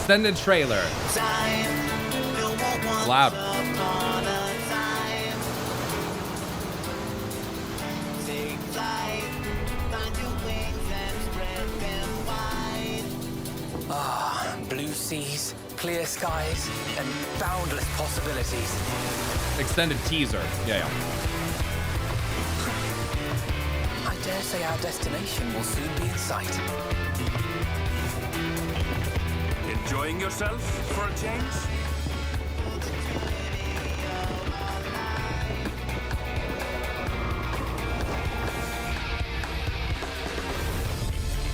Extended trailer. Loud. Blue seas, clear skies, and boundless possibilities. Extended teaser. Yeah. I dare say our destination will soon be in sight. Enjoying yourself for a change?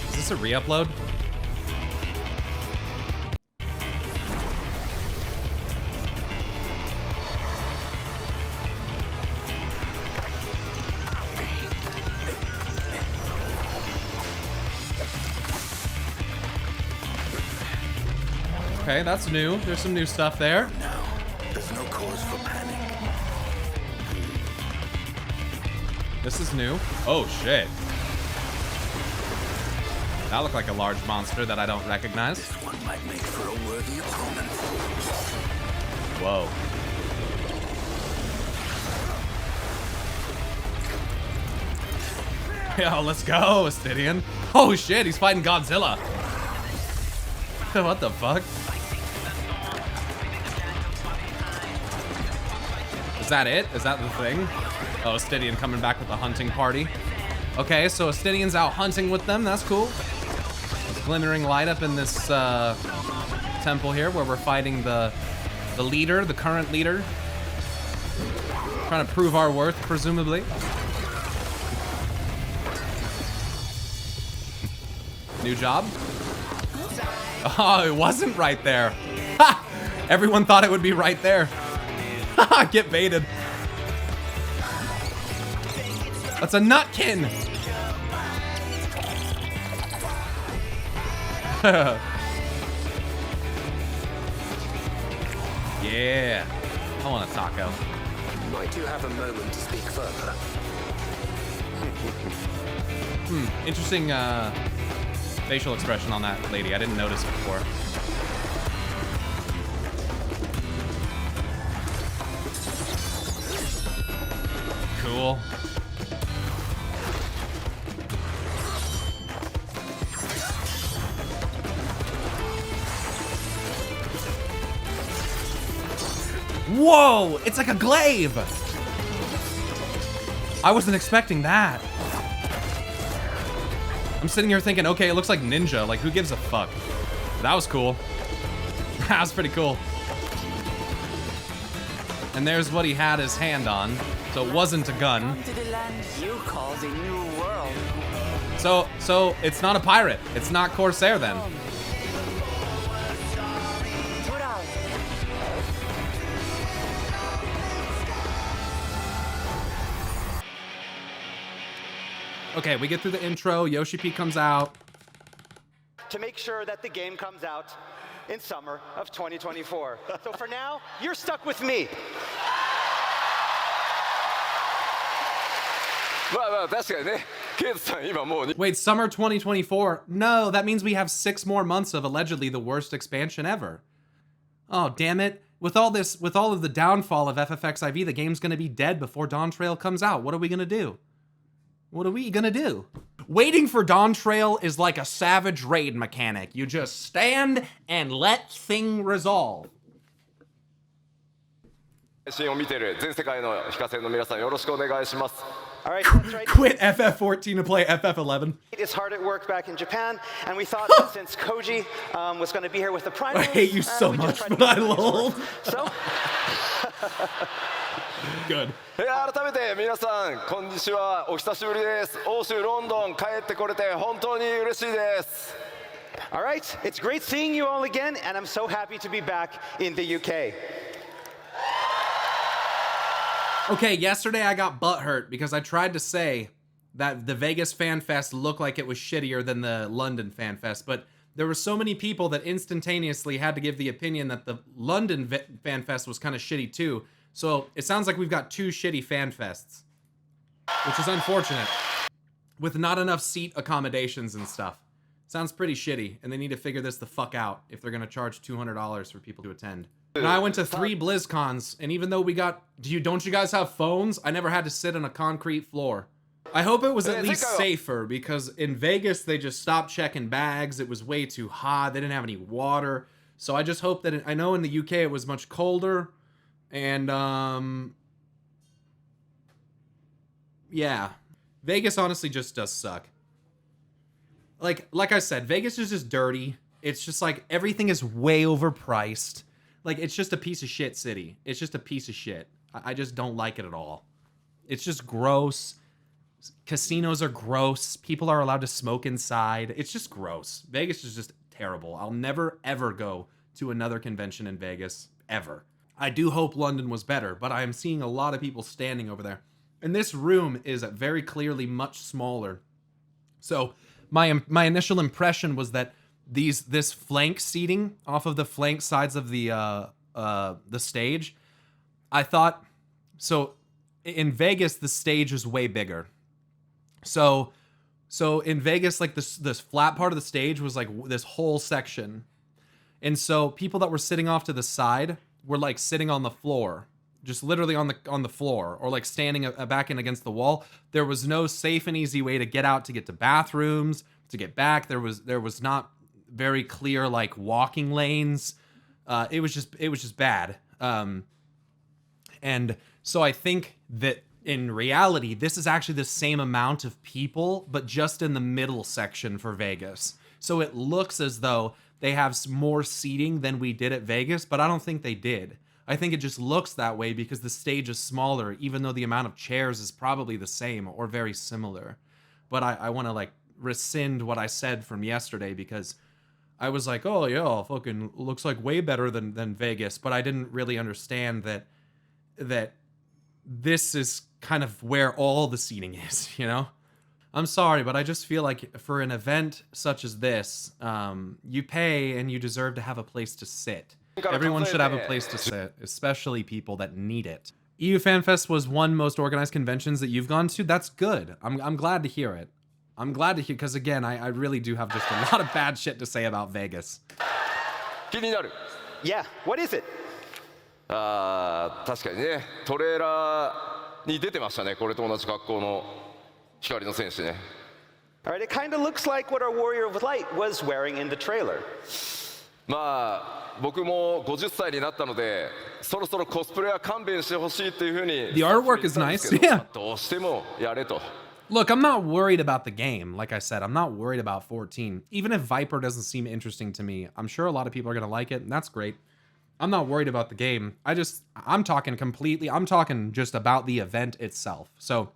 Is this a re-upload? Okay, that's new. There's some new stuff there. No, there's no cause for panic. This is new. Oh, shit. That looked like a large monster that I don't recognize. This one might make for a worthy opponent. Whoa. Yo, let's go, Astidian. Oh, shit, he's fighting Godzilla. What the fuck? Is that it? Is that the thing? Oh, Astidian coming back with a hunting party. Okay, so Astidian's out hunting with them. That's cool. There's glimmering light up in this temple here where we're fighting the leader, the current leader. Trying to prove our worth, presumably. New job? Oh, it wasn't right there. Ha! Everyone thought it would be right there. Haha, get baited. That's a nutkin. Yeah. I want a taco. Might you have a moment to speak further? Interesting facial expression on that lady. I didn't notice it before. Cool. Whoa! It's like a glaive! I wasn't expecting that. I'm sitting here thinking, okay, it looks like ninja. Like, who gives a fuck? That was cool. That was pretty cool. And there's what he had his hand on. So it wasn't a gun. Come to the land you call the New World. So it's not a pirate. It's not Corsair then. Okay, we get through the intro. Yoshi P comes out. To make sure that the game comes out in summer of 2024. So for now, you're stuck with me. Wait, summer 2024? No, that means we have 6 more months of allegedly the worst expansion ever. Oh, damn it. With all of the downfall of FFXIV, the game's gonna be dead before Dawntrail comes out. What are we gonna do? What are we gonna do? Waiting for Dawntrail is like a savage raid mechanic. You just stand and let thing resolve. All right, that's right. Quit FF14 to play FF11. It's hard at work back in Japan, and we thought that since Koji was going to be here with the Pyro, I hate you so much, but I lol. So. Good. 改めて皆さんこんにちはお久しぶりです欧州ロンドン帰ってこれて本当に嬉しいです All right, it's great seeing you all again, and I'm so happy to be back in the UK. Okay, yesterday I got butthurt because I tried to say that the Vegas Fan Fest looked like it was shittier than the London Fan Fest, but there were so many people that instantaneously had to give the opinion that the London Fan Fest was kind of shitty too. So it sounds like we've got 2 shitty fan fests, which is unfortunate, with not enough seat accommodations and stuff. Sounds pretty shitty, and they need to figure this the fuck out if they're gonna charge $200 for people to attend. And I went to 3 BlizzCons, and even though we got, don't you guys have phones? I never had to sit on a concrete floor. I hope it was at least safer, because in Vegas they just stopped checking bags. It was way too hot. They didn't have any water. So I just hope that I know in the UK it was much colder, and yeah, Vegas honestly just does suck. Like I said, Vegas is just dirty. It's just like everything is way overpriced. Like it's just a piece of shit city. It's just a piece of shit. I just don't like it at all. It's just gross. Casinos are gross. People are allowed to smoke inside. It's just gross. Vegas is just terrible. I'll never ever go to another convention in Vegas ever. I do hope London was better, but I am seeing a lot of people standing over there. And this room is very clearly much smaller. So my initial impression was that this flank seating off of the flank sides of the stage, I thought, so in Vegas the stage is way bigger. So in Vegas, like this flat part of the stage was like this whole section, and so people that were sitting off to the side were like sitting on the floor, just literally on the floor, or like standing back in against the wall. There was no safe and easy way to get out, to get to bathrooms, to get back. There was not very clear like walking lanes. It was just bad. And so I think that in reality, this is actually the same amount of people, but just in the middle section for Vegas. So it looks as though they have more seating than we did at Vegas, but I don't think they did. I think it just looks that way because the stage is smaller, even though the amount of chairs is probably the same or very similar. But I want to like rescind what I said from yesterday, because I was like, oh yeah, fucking looks like way better than Vegas, but I didn't really understand that this is kind of where all the seating is, you know? I'm sorry, but I just feel like for an event such as this, you pay and you deserve to have a place to sit. Everyone should have a place to sit, especially people that need it. EU FanFest was one most organized conventions that you've gone to. That's good. I'm glad to hear it. I'm glad to hear, because again, I really do have just a lot of bad shit to say about Vegas. Yeah, what is it? 確かにね、トレーラーに出てましたね、これと同じ格好の光の戦士ね。All right, it kind of looks like what our Warrior of Light was wearing in the trailer. まあ僕も50歳になったので、そろそろコスプレは勘弁してほしいっていうふうに。The artwork is nice, yeah. どうしてもやれと。Look, I'm not worried about the game. Like I said, I'm not worried about 14. Even if VIPER doesn't seem interesting to me, I'm sure a lot of people are going to like it, and that's great. I'm not worried about the game. I'm talking just about the event itself. So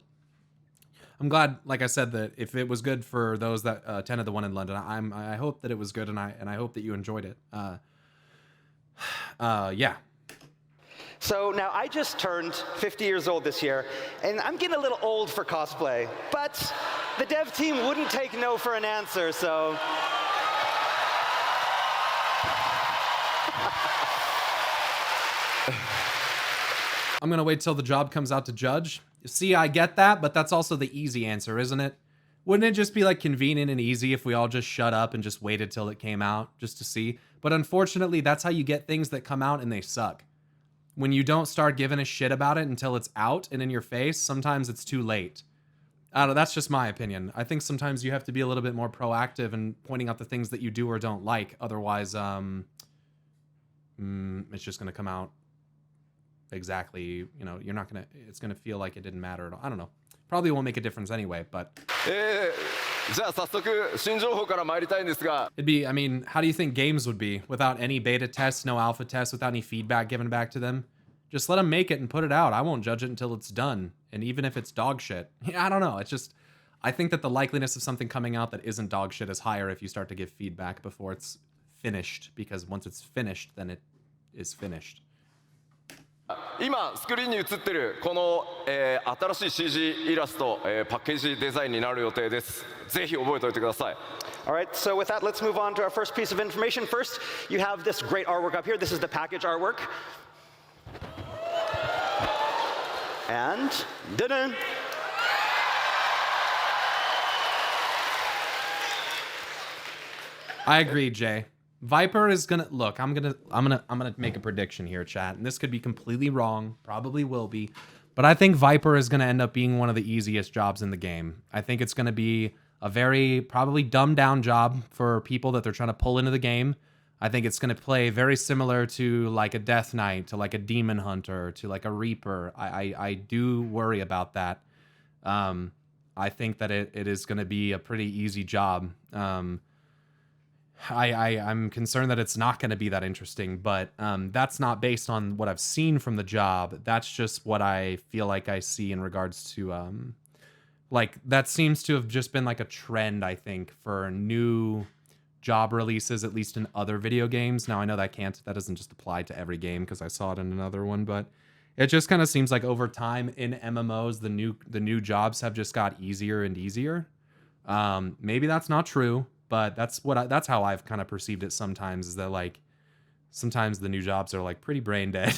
I'm glad, like I said, that if it was good for those that attended the one in London, I hope that it was good, and I hope that you enjoyed it. Yeah. So now I just turned 50 years old this year, and I'm getting a little old for cosplay, but the dev team wouldn't take no for an answer, so. I'm gonna wait till the job comes out to judge. See, I get that, but that's also the easy answer, isn't it? Wouldn't it just be like convenient and easy if we all just shut up and just waited till it came out just to see? But unfortunately, that's how you get things that come out and they suck. When you don't start giving a shit about it until it's out and in your face, sometimes it's too late. I don't know, that's just my opinion. I think sometimes you have to be a little bit more proactive in pointing out the things that you do or don't like. Otherwise, it's just gonna come out exactly, you know, it's gonna feel like it didn't matter at all. I don't know. Probably won't make a difference anyway, but. じゃあ早速新情報から参りたいんですが。I mean, how do you think games would be without any beta tests, no alpha tests, without any feedback given back to them? Just let them make it and put it out. I won't judge it until it's done. And even if it's dog shit, I don't know. It's just, I think that the likeliness of something coming out that isn't dog shit is higher if you start to give feedback before it's finished, because once it's finished, then it is finished. 今スクリーンに映ってるこの、新しい CG イラスト、パッケージデザインになる予定です。ぜひ覚えておいてください。All right, so with that, let's move on to our first piece of information. First, you have this great artwork up here. This is the package artwork. And, da-da! I agree, Jay. Viper is gonna look. I'm gonna make a prediction here, chat, and this could be completely wrong. Probably will be, but I think Viper is gonna end up being one of the easiest jobs in the game. I think it's gonna be a very probably dumbed down job for people that they're trying to pull into the game. I think it's gonna play very similar to like a Death Knight, to like a Demon Hunter, to like a Reaper. I do worry about that. I think that it is gonna be a pretty easy job. I'm concerned that it's not going to be that interesting, but that's not based on what I've seen from the job. That's just what I feel like I see in regards to like that seems to have just been like a trend, I think, for new job releases, at least in other video games. Now I know that doesn't just apply to every game because I saw it in another one, but it just kind of seems like over time in MMOs the new jobs have just got easier and easier. Maybe that's not true. But that's how I've kind of perceived it sometimes, is that like sometimes the new jobs are like pretty brain dead.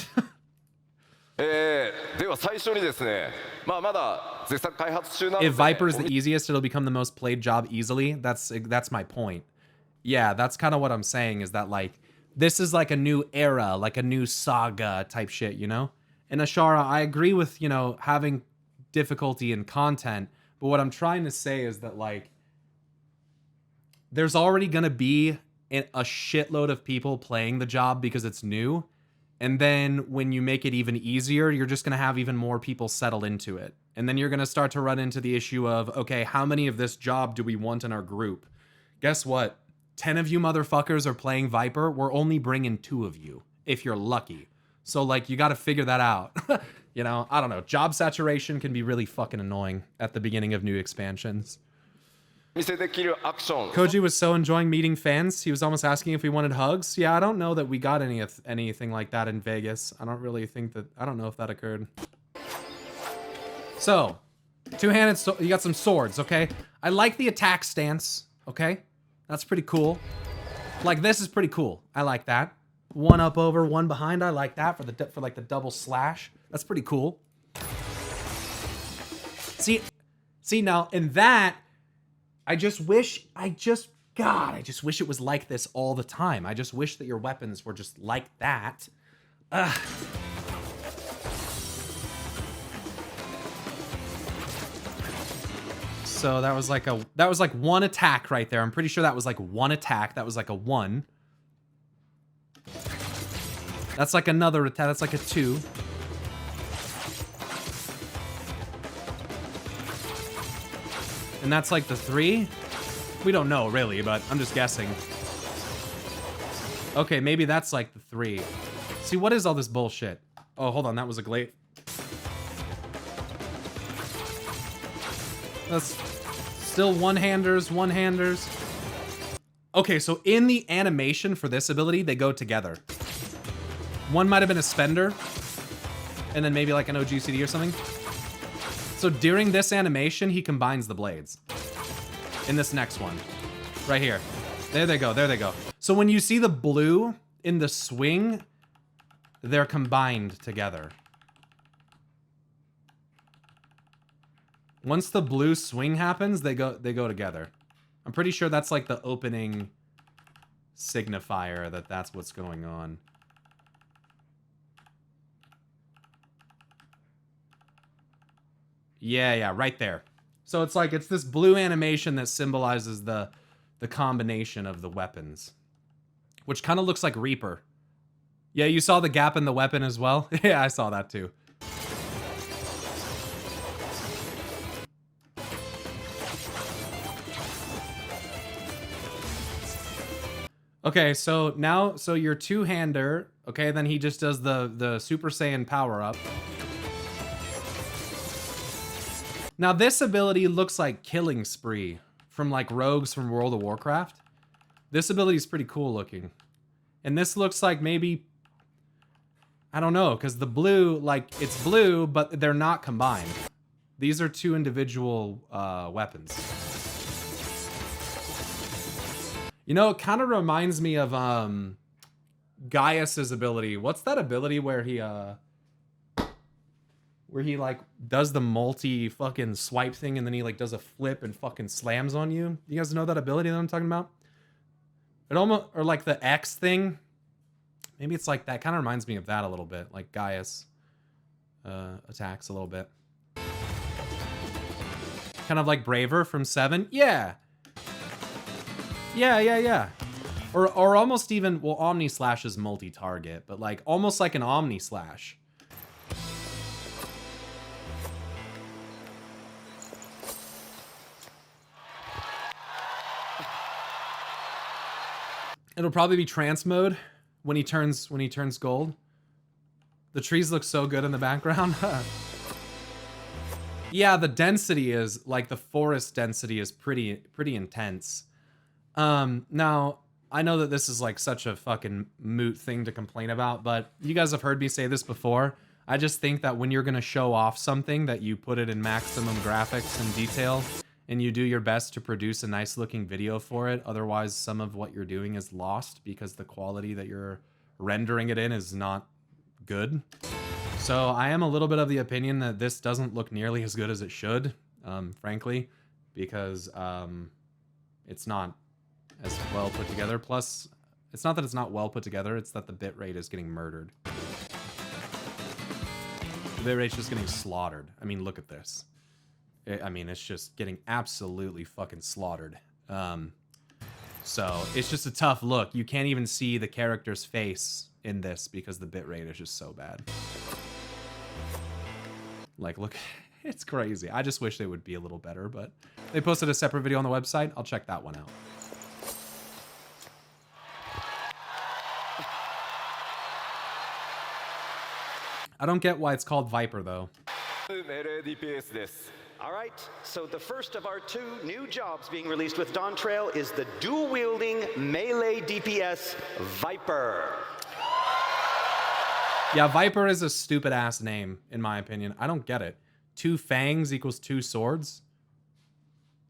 では最初にですね、まだ絶賛開発中なので If Viper is the easiest, it'll become the most played job easily. That's my point. Yeah, that's kind of what I'm saying, is that like this is like a new era, like a new saga type shit, you know? And Ashara, I agree with, you know, having difficulty in content, but what I'm trying to say is that like there's already going to be a shitload of people playing the job because it's new. And then when you make it even easier, you're just going to have even more people settle into it. And then you're going to start to run into the issue of, okay, how many of this job do we want in our group? Guess what? 10 of you motherfuckers are playing Viper. We're only bringing 2 of you, if you're lucky. So, like, you got to figure that out. You know, I don't know. Job saturation can be really fucking annoying at the beginning of new expansions. Koji was so enjoying meeting fans. He was almost asking if we wanted hugs. Yeah, I don't know that we got anything like that in Vegas. I don't know if that occurred. So, two-handed, you got some swords, okay? I like the attack stance, okay? That's pretty cool. Like, this is pretty cool. I like that. One up over, one behind. I like that for like the double slash. That's pretty cool. See now, in that, I just wish it was like this all the time. I just wish that your weapons were just like that. Ugh. So that was like one attack right there. I'm pretty sure that was like one attack. That was like a 1. That's like another attack. That's like a 2. And that's like the 3? We don't know, really, but I'm just guessing. Okay, maybe that's like the 3. See, what is all this bullshit? Oh, hold on, that was a glaive. That's still one-handers. Okay, so in the animation for this ability, they go together. One might have been a spender, and then maybe like an OGCD or something. So during this animation, he combines the blades. In this next one. Right here. There they go. So when you see the blue in the swing, they're combined together. Once the blue swing happens, they go together. I'm pretty sure that's like the opening signifier that that's what's going on. Yeah, right there. So it's like, it's this blue animation that symbolizes the combination of the weapons. Which kind of looks like Reaper. Yeah, you saw the gap in the weapon as well? Yeah, I saw that too. Okay, so now, your two-hander, okay, then he just does the Super Saiyan power-up. Now, this ability looks like Killing Spree from, like, rogues from World of Warcraft. This ability is pretty cool looking. And this looks like maybe... I don't know, because the blue, like, it's blue, but they're not combined. These are two individual weapons. You know, it kind of reminds me of Gaius's ability. What's that ability where he like does the multi fucking swipe thing and then he like does a flip and fucking slams on you? You guys know that ability that I'm talking about? It almost, or like the X thing. Maybe it's like that. Kind of reminds me of that a little bit. Like Gaius attacks a little bit. Kind of like Braver from 7. Yeah. Yeah. Or almost even, well, Omni Slash is multi-target, but like almost like an Omni Slash. It'll probably be trance mode when he turns gold. The trees look so good in the background. Yeah, the density is like the forest density is pretty intense. Now I know that this is like such a fucking moot thing to complain about, but you guys have heard me say this before. I just think that when you're gonna show off something, that you put it in maximum graphics and detail, and you do your best to produce a nice looking video for it. Otherwise, some of what you're doing is lost because the quality that you're rendering it in is not good. So I am a little bit of the opinion that this doesn't look nearly as good as it should, frankly, because it's not as well put together. Plus, it's not that it's not well put together, it's that the bitrate is getting murdered. The bitrate's just getting slaughtered. I mean, look at this. I mean, it's just getting absolutely fucking slaughtered. So it's just a tough look. You can't even see the character's face in this because the bitrate is just so bad. Like, look, it's crazy. I just wish they would be a little better, but they posted a separate video on the website. I'll check that one out. I don't get why it's called Viper, though. All right, so the first of our 2 new jobs being released with Dawntrail is the dual-wielding melee DPS VIPER. Yeah, Viper is a stupid-ass name, in my opinion. I don't get it. 2 fangs equals 2 swords?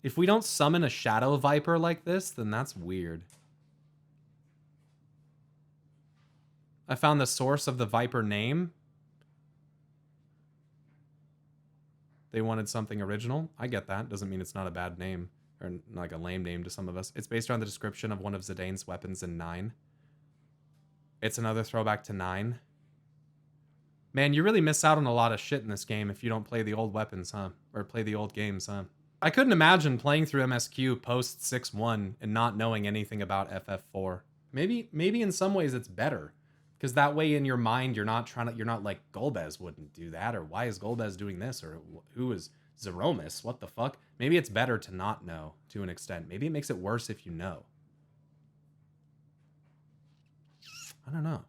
If we don't summon a Shadow Viper like this, then that's weird. I found the source of the Viper name. They wanted something original. I get that. Doesn't mean it's not a bad name. Or like a lame name to some of us. It's based on the description of one of Zidane's weapons in 9. It's another throwback to 9. Man, you really miss out on a lot of shit in this game if you don't play the old weapons, huh? Or play the old games, huh? I couldn't imagine playing through MSQ post 6.1 and not knowing anything about FF4. Maybe in some ways it's better. Because that way in your mind, you're not like, Golbez wouldn't do that, or why is Golbez doing this, or who is Zeromus? What the fuck? Maybe it's better to not know to an extent. Maybe it makes it worse if you know. I don't know.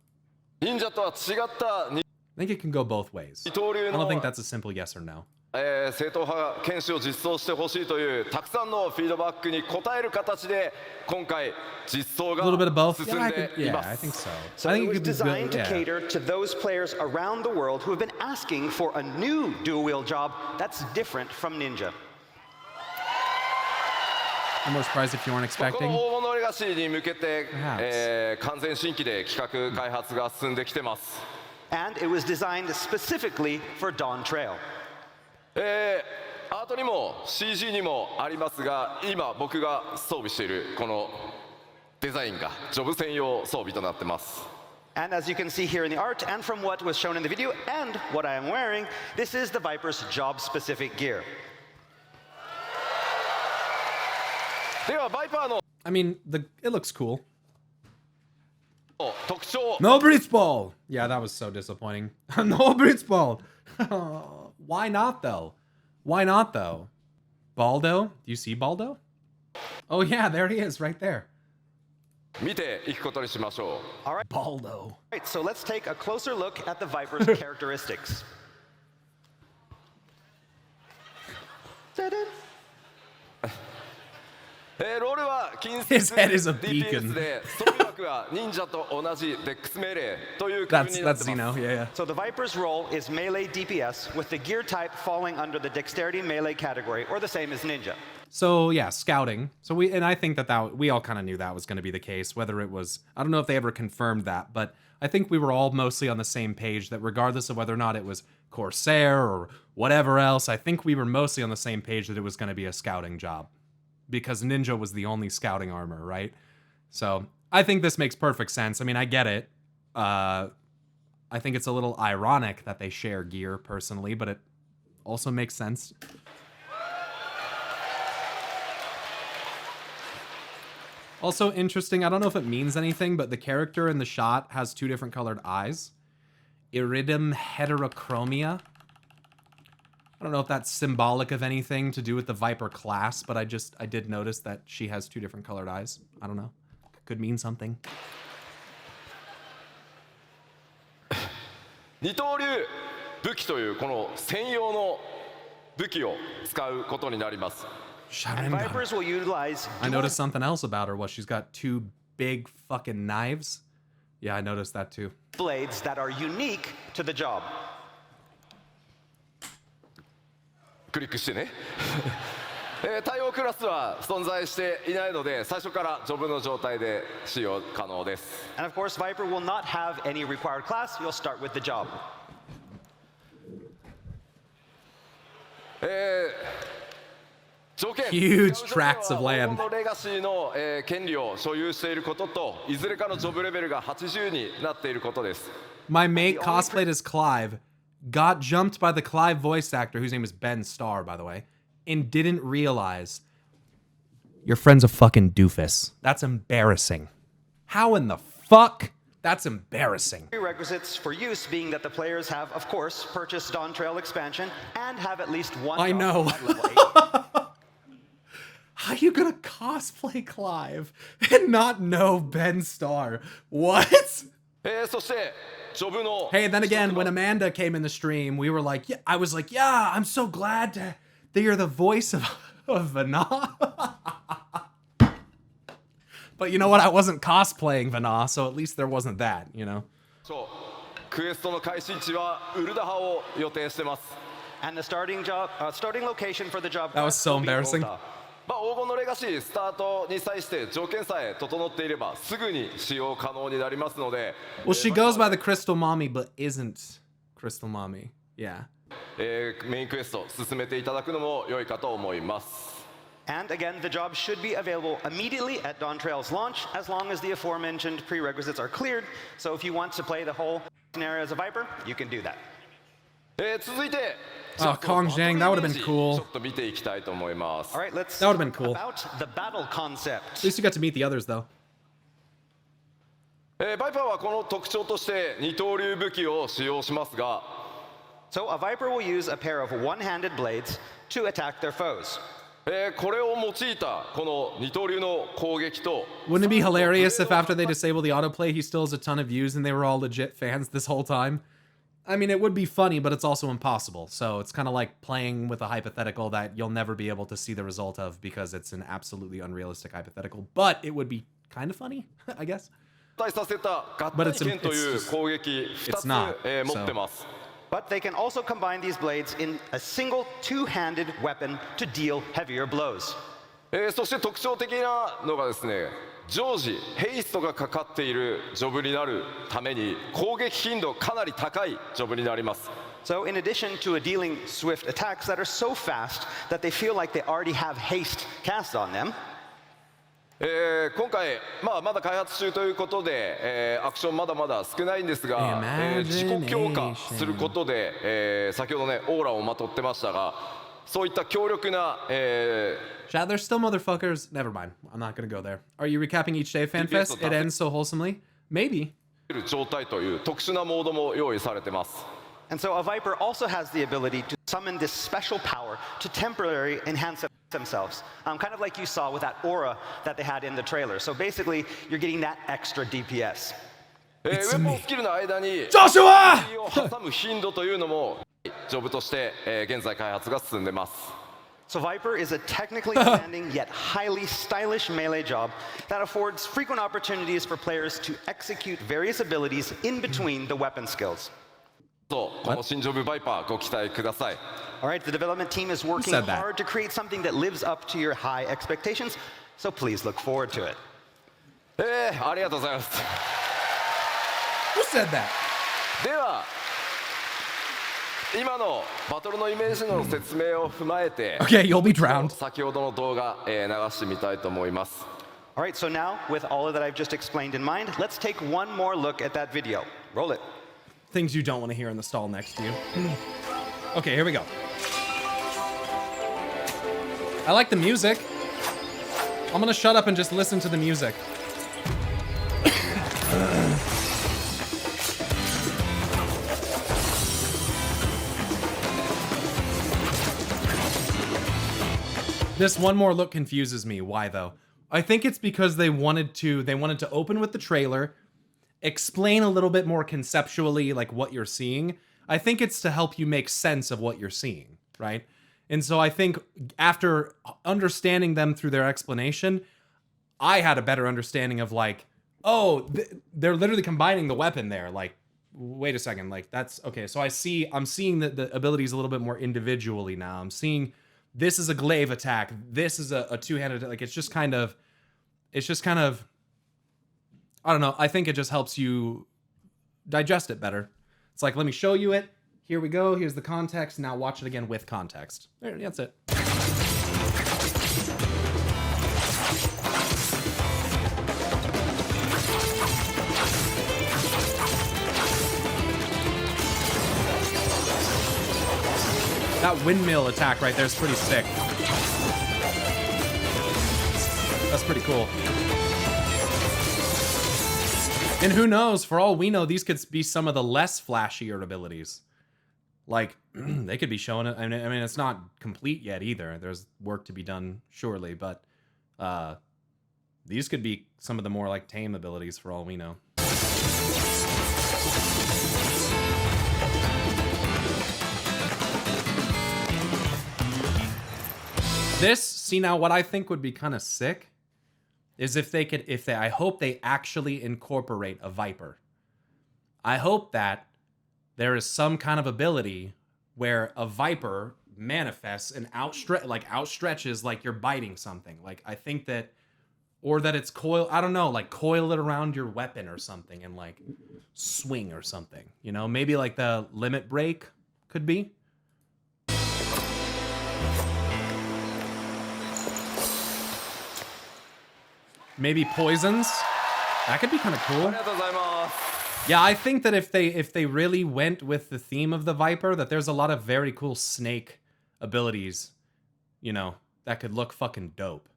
I think it can go both ways. I don't think that's a simple yes or no. 正統派剣士を実装してほしいというたくさんのフィードバックに応える形で今回実装が進んでいます。 I think so. So I it think was it could be designed good, to cater to those players around the world who have been asking for a new dual-wield job that's different from Ninja. I'm more surprised if you weren't こ expecting. の大物レガシーに向けて、完全新規で企画開発が進んできてます。 And it was designed specifically for Dawntrail. アートにも CG にもありますが、今僕が装備しているこのデザインがジョブ専用装備となってます。 And as you can see here in the art, and from what was shown in the video, and what I am wearing, this is the Viper's job-specific gear. ではバイパーの I mean, it looks cool. 特徴 No Blitz Ball! Yeah, that was so disappointing. No Blitz Ball! Why not, though? Why not, though? Baldo? Do you see Baldo? Oh, yeah, there he is, right there. 見ていくことにしましょう。 All right. Baldo. All right, so let's take a closer look at the Viper's characteristics. Ta-da. ロールは近 His 接 head is a beacon. DPS で装備枠は忍者と同じデックス命令という区分 That's になって Zeno, ます。 yeah. So the Viper's role is melee DPS, with the gear type falling under the dexterity melee category, or the same as Ninja. So yeah, scouting. So I think that we all kind of knew that was going to be the case. Whether it was, I don't know if they ever confirmed that, but I think we were all mostly on the same page that regardless of whether or not it was Corsair or whatever else, I think we were mostly on the same page that it was going to be a scouting job, because Ninja was the only scouting armor, right? So I think this makes perfect sense. I mean, I get it. I think it's a little ironic that they share gear personally, but it also makes sense. Also interesting, I don't know if it means anything, but the character in the shot has 2 different colored eyes. Iridum heterochromia. I don't know if that's symbolic of anything to do with the Viper class, but I did notice that she has 2 different colored eyes. I don't know. Could mean something. 二刀流武器というこの専用の武器を使うことになります。 And Vipers will utilize I noticed something else about her. What, she's got 2 big fucking knives? Yeah, I noticed that too. blades that are unique to the job. クリックしてね。対応クラスは存在していないので最初からジョブの状態で使用可能です。 And of course, Viper will not have any required class. You'll start with the job. 条件 Huge tracts of land. 黄金のレガシーの、権利を所有していることといずれかのジョブレベルが80になっていることです。 My mate cosplayed as Clive, got jumped by the Clive voice actor, whose name is Ben Starr, by the way, and didn't realize your friend's a fucking doofus. That's embarrassing. How in the fuck? That's embarrassing. Prerequisites for use being that the players have, of course, purchased Dawntrail expansion and have at least one. I know. at level 8. How you gonna cosplay Clive and not know Ben Starr? What? そしてジョブの Hey, then again, when Amanda came in the stream, we were like, yeah, I was like, yeah, I'm so glad that you're the voice of Vana. But you know what? I wasn't cosplaying Vana, so at least there wasn't that, you know? そうクエストの開始地はウルダハを予定してます。 And the starting location for the job. That was so will be embarrassing. Ulta. まあ、黄金のレガシースタートに際して条件さえ整っていればすぐに使用可能になりますので、 Well, she goes by the Crystal Mommy, but isn't Crystal Mommy. Yeah. メインクエスト進めていただくのも良いかと思います。 And again, the job should be available immediately at Dawntrail's launch, as long as the aforementioned prerequisites are cleared. So if you want to play the whole scenario as a Viper, you can do that. 続いて Oh, Kong Zhang, that would have been ちょ cool. っと見ていきたいと思います。 All right, let's That would've been talk cool. about the battle concept. At least you got to meet the others, though. バイパーはこの特徴として二刀流武器を使用しますが、 So a Viper will use a pair of one-handed blades to attack their foes. これを用いたこの二刀流の攻撃と Wouldn't it be hilarious if after they disable the autoplay, he still has a ton of views and they were all legit fans this whole time? I mean, it would be funny, but it's also impossible. So it's kind of like playing with a hypothetical that you'll never be able to see the result of because it's an absolutely unrealistic hypothetical. But it would be kind of funny, I guess. 対させた合体剣という攻撃2つ、持ってます。 But they can also combine these blades in a single two-handed weapon to deal heavier blows. そして特徴的なのがですね、常時ヘイストがかかっているジョブになるために攻撃頻度かなり高いジョブになります。 So in addition to dealing swift attacks that are so fast that they feel like they already have haste cast on them, 今回、まだ開発中ということで、アクションまだまだ少ないんですが、自己強化することで、先ほどねオーラをまとってましたが、そういった強力な、Chat, there's still motherfuckers. Never mind. I'm not going to go there. Are you recapping each day, FanFest? It ends so wholesomely? Maybe. 状態という特殊なモードも用意されてます。 and so a Viper also has the ability to summon this special power to temporarily enhance themselves, kind of like you saw with that aura that they had in the trailer. So basically, you're getting that extra DPS. ウェポンスキルの間に Joshua! を挟む頻度というのもジョブとして、現在開発が進んでます。 So Viper is a technically demanding yet highly stylish melee job that affords frequent opportunities for players to execute various abilities in between the weapon skills. この新ジョブバイパーご期待ください。 All right, the development team is working said that? hard to create something that lives up to your high expectations, so please look forward to it. ありがとうございます。 Who said that? では今のバトルのイメージの説明を踏まえて Okay, you'll be drowned. 先ほどの動画、流してみたいと思います。All right, so now, with all of that I've just explained in mind, let's take one more look at that video. Roll it. Things you don't want to hear in the stall next to you. Okay, here we go. I like the music. I'm gonna shut up and just listen to the music. This one more look confuses me. Why though? I think it's because they wanted to open with the trailer, explain a little bit more conceptually like what you're seeing. I think it's to help you make sense of what you're seeing, right? And so I think after understanding them through their explanation, I had a better understanding of like, oh, they're literally combining the weapon there. Like, wait a second, like that's okay. So I'm seeing the abilities a little bit more individually now. I'm seeing this is a glaive attack. This is a two-handed, like it's just kind of, I don't know. I think it just helps you digest it better. It's like, let me show you it. Here we go. Here's the context. Now watch it again with context. There, that's it. That windmill attack right there is pretty sick. That's pretty cool. And who knows, for all we know, these could be some of the less flashier abilities. Like, they could be showing it. I mean, it's not complete yet either. There's work to be done, surely. But these could be some of the more, like, tame abilities for all we know. This, see now, what I think would be kind of sick is if they I hope they actually incorporate a VIPER. I hope that there is some kind of ability where a VIPER manifests and outstretches like you're biting something. Like, I think that, or that it's coil, I don't know, like coil it around your weapon or something and like swing or something, you know? Maybe like the limit break could be. Maybe poisons. That could be kind of cool. Yeah, I think that if they really went with the theme of the VIPER, that there's a lot of very cool snake abilities, you know, that could look fucking dope.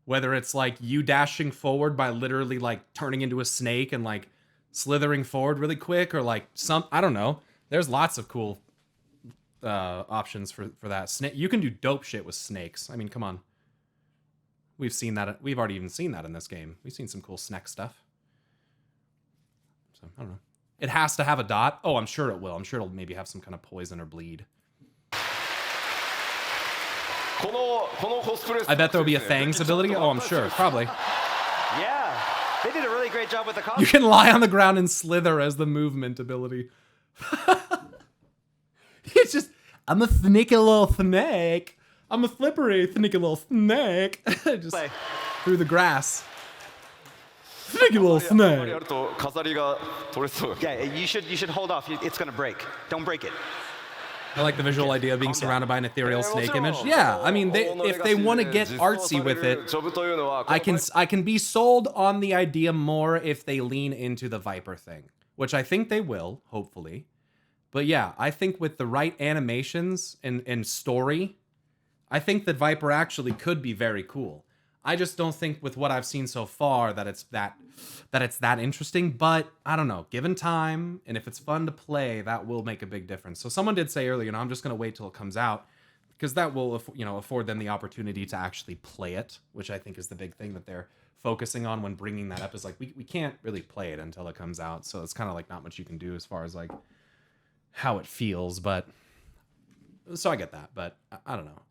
Whether it's like you dashing forward by literally like turning into a snake and like slithering forward really quick, or like I don't know. There's lots of cool options for that. You can do dope shit with snakes. I mean, come on. We've seen that. We've already even seen that in this game. We've seen some cool snack stuff. So, I don't know. It has to have a dot. Oh, I'm sure it will. I'm sure it'll maybe have some kind of poison or bleed. I bet there'll be a Fangs ability. Oh, I'm sure. Probably. Yeah. They did a really great job with the costume. You can lie on the ground and slither as the movement ability. It's just, I'm a sneaky little snake. I'm a slippery, sneaky little snake. Just through the grass. Sneaky little snake. Yeah, you should hold off. It's gonna break. Don't break it. I like the visual idea of being surrounded by an ethereal snake image. Yeah, I mean, if they want to get artsy with it, I can be sold on the idea more if they lean into the VIPER thing, which I think they will, hopefully. But yeah, I think with the right animations and story, I think that VIPER actually could be very cool. I just don't think with what I've seen so far that it's that interesting, but I don't know, given time, and if it's fun to play, that will make a big difference. So someone did say earlier, I'm just going to wait till it comes out, because that will, afford them the opportunity to actually play it, which I think is the big thing that they're focusing on when bringing that up, is like, we can't really play it until it comes out, so it's kind of like not much you can do as far as like how it feels, but so I get that, but I don't know.